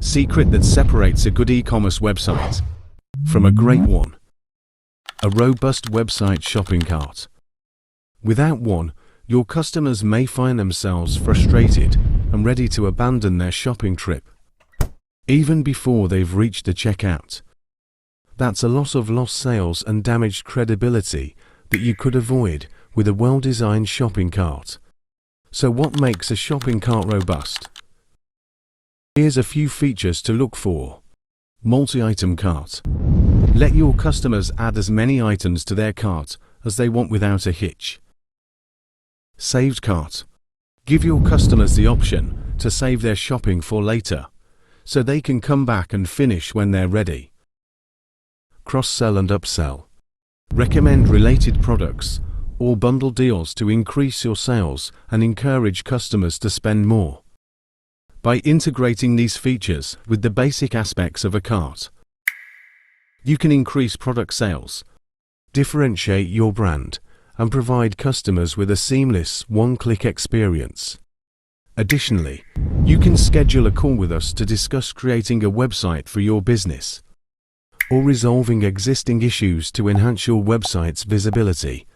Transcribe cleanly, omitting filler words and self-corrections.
Secret that separates a good e-commerce website from a great one. A robust website shopping cart. Without one, your customers may find themselves frustrated and ready to abandon their shopping trip, even before they've reached the checkout. That's a loss of lost sales and damaged credibility that you could avoid with a well-designed shopping cart. So what makes a shopping cart robust? Here's a few features to look for. Multi-item cart. Let your customers add as many items to their cart as they want without a hitch. Saved cart. Give your customers the option to save their shopping for later, so they can come back and finish when they're ready. Cross-sell and upsell. Recommend related products or bundle deals to increase your sales and encourage customers to spend more. By integrating these features with the basic aspects of a cart, you can increase product sales, differentiate your brand, and provide customers with a seamless one-click experience. Additionally, you can schedule a call with us to discuss creating a website for your business or resolving existing issues to enhance your website's visibility